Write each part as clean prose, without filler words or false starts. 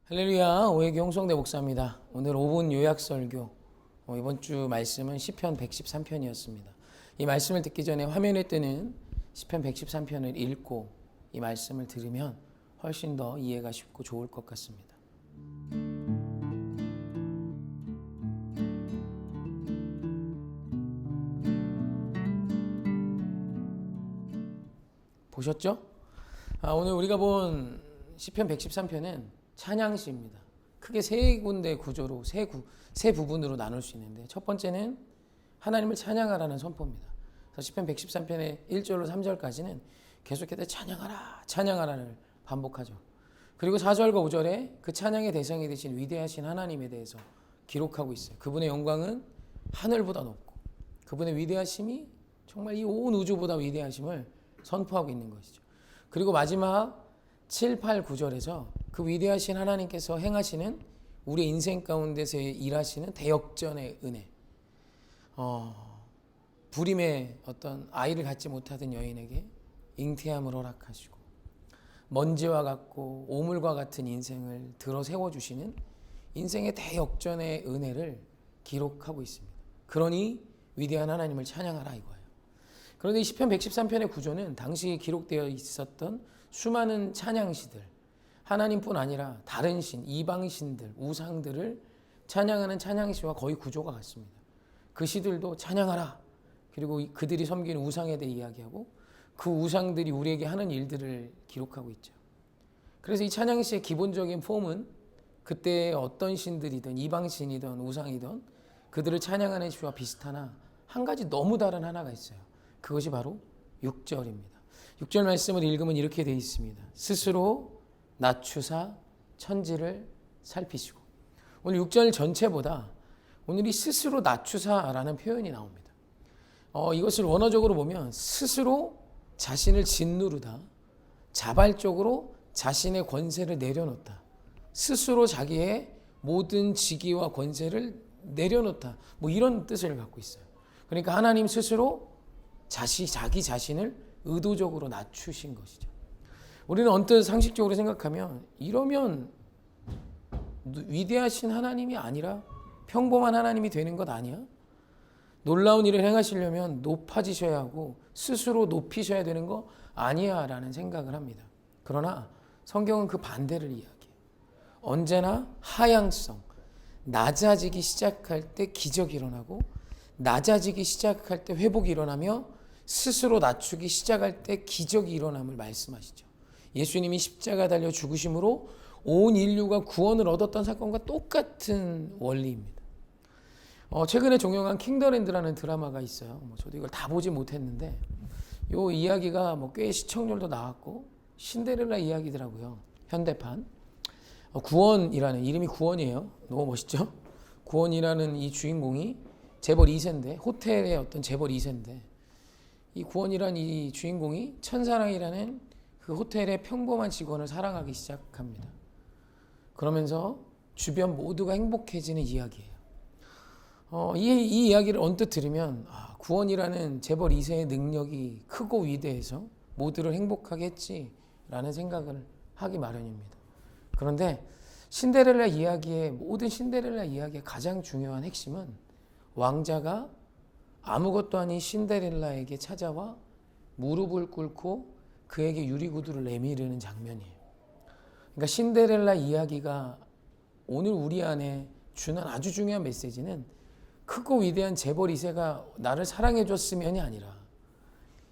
할렐루야, 오해교 홍성대 목사입니다. 오늘 5분 요약 설교. 이번 주 말씀은 시편 113편이었습니다. 이 말씀을 듣기 전에 화면에 뜨는 시편 113편을 읽고 이 말씀을 들으면 훨씬 더 이해가 쉽고 좋을 것 같습니다. 보셨죠? 오늘 우리가 본 시편 113편은 찬양시입니다. 크게 세 군데 구조로 세 부분으로 나눌 수 있는데, 첫 번째는 하나님을 찬양하라는 선포입니다. 그래서 시편 113편의 1절로 3절까지는 계속해서 찬양하라, 찬양하라를 반복하죠. 그리고 4절과 5절에 그 찬양의 대상이 되신 위대하신 하나님에 대해서 기록하고 있어요. 그분의 영광은 하늘보다 높고 그분의 위대하심이 정말 이 온 우주보다 위대하심을 선포하고 있는 것이죠. 그리고 마지막 7, 8, 9절에서 그 위대하신 하나님께서 행하시는 우리 인생 가운데서 일하시는 대역전의 은혜, 불임의 어떤 아이를 갖지 못하던 여인에게 잉태함을 허락하시고 먼지와 같고 오물과 같은 인생을 들어 세워주시는 인생의 대역전의 은혜를 기록하고 있습니다. 그러니 위대한 하나님을 찬양하라 이거예요. 그런데 이 시편 113편의 구조는 당시 기록되어 있었던 수많은 찬양시들, 하나님뿐 아니라 다른 신, 이방신들, 우상들을 찬양하는 찬양시와 거의 구조가 같습니다. 그 시들도 찬양하라, 그리고 그들이 섬기는 우상에 대해 이야기하고 그 우상들이 우리에게 하는 일들을 기록하고 있죠. 그래서 이 찬양시의 기본적인 폼은 그때 어떤 신들이든 이방신이든 우상이든 그들을 찬양하는 시와 비슷하나 한 가지 너무 다른 하나가 있어요. 그것이 바로 6절입니다. 6절 말씀을 읽으면 이렇게 되어 있습니다. 스스로 낮추사 천지를 살피시고. 오늘 6절 전체보다 오늘 이 스스로 낮추사라는 표현이 나옵니다. 이것을 원어적으로 보면 스스로 자신을 짓누르다, 자발적으로 자신의 권세를 내려놓다, 스스로 자기의 모든 직위와 권세를 내려놓다, 뭐 이런 뜻을 갖고 있어요. 그러니까 하나님 스스로 자기 자신을 의도적으로 낮추신 것이죠. 우리는 언뜻 상식적으로 생각하면 이러면 위대하신 하나님이 아니라 평범한 하나님이 되는 것 아니야? 놀라운 일을 행하시려면 높아지셔야 하고 스스로 높이셔야 되는 거 아니야 라는 생각을 합니다. 그러나 성경은 그 반대를 이야기해요. 언제나 하향성, 낮아지기 시작할 때 기적이 일어나고 낮아지기 시작할 때 회복이 일어나며 스스로 낮추기 시작할 때 기적이 일어남을 말씀하시죠. 예수님이 십자가 달려 죽으심으로 온 인류가 구원을 얻었던 사건과 똑같은 원리입니다. 최근에 종영한 킹더랜드라는 드라마가 있어요. 저도 이걸 다 보지 못했는데 이 이야기가 꽤 시청률도 나왔고 신데렐라 이야기더라고요. 현대판. 구원이라는, 이름이 구원이에요. 너무 멋있죠? 구원이라는 이 주인공이 재벌 2세인데, 호텔의 어떤 재벌 2세인데, 이 구원이라는 이 주인공이 천사랑이라는 그 호텔의 평범한 직원을 사랑하기 시작합니다. 그러면서 주변 모두가 행복해지는 이야기예요. 이 이야기를 언뜻 들으면 구원이라는 재벌 2세의 능력이 크고 위대해서 모두를 행복하게 했지라는 생각을 하기 마련입니다. 그런데 모든 신데렐라 이야기의 가장 중요한 핵심은 왕자가 아무것도 아닌 신데렐라에게 찾아와 무릎을 꿇고 그에게 유리구두를 내미르는 장면이에요. 그러니까 신데렐라 이야기가 오늘 우리 안에 주는 아주 중요한 메시지는 크고 위대한 재벌 2세가 나를 사랑해줬으면이 아니라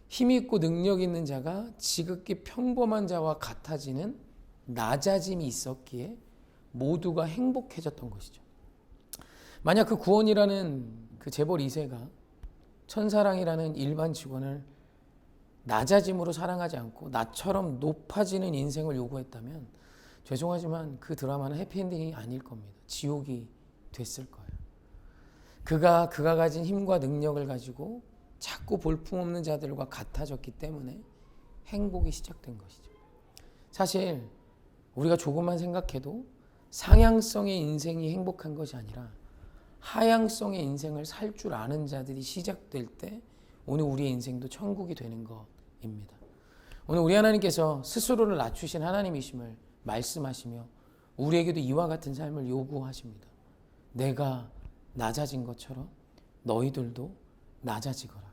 힘있고 능력 있는 자가 지극히 평범한 자와 같아지는 낮아짐이 있었기에 모두가 행복해졌던 것이죠. 만약 그 구원이라는 그 재벌 2세가 천사랑이라는 일반 직원을 낮아짐으로 사랑하지 않고 나처럼 높아지는 인생을 요구했다면 죄송하지만 그 드라마는 해피엔딩이 아닐 겁니다. 지옥이 됐을 거예요. 그가 가진 힘과 능력을 가지고 자꾸 볼품없는 자들과 같아졌기 때문에 행복이 시작된 것이죠. 사실 우리가 조금만 생각해도 상향성의 인생이 행복한 것이 아니라 하향성의 인생을 살 줄 아는 자들이 시작될 때 오늘 우리의 인생도 천국이 되는 것입니다. 오늘 우리 하나님께서 스스로를 낮추신 하나님이심을 말씀하시며 우리에게도 이와 같은 삶을 요구하십니다. 내가 낮아진 것처럼 너희들도 낮아지거라.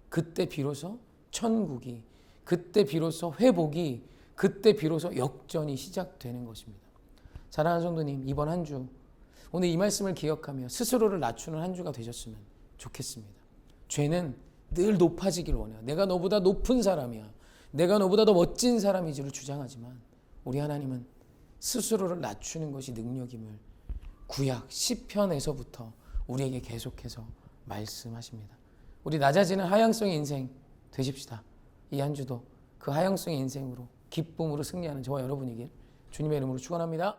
그때 비로소 천국이, 그때 비로소 회복이, 그때 비로소 역전이 시작되는 것입니다. 사랑하는 성도님, 이번 한 주 오늘 이 말씀을 기억하며 스스로를 낮추는 한 주가 되셨으면 좋겠습니다. 죄는 늘 높아지길 원해요. 내가 너보다 높은 사람이야, 내가 너보다 더 멋진 사람이지를 주장하지만 우리 하나님은 스스로를 낮추는 것이 능력임을 구약 시편에서부터 우리에게 계속해서 말씀하십니다. 우리 낮아지는 하향성의 인생 되십시다. 이 한 주도 그 하향성의 인생으로 기쁨으로 승리하는 저와 여러분이길 주님의 이름으로 축원합니다.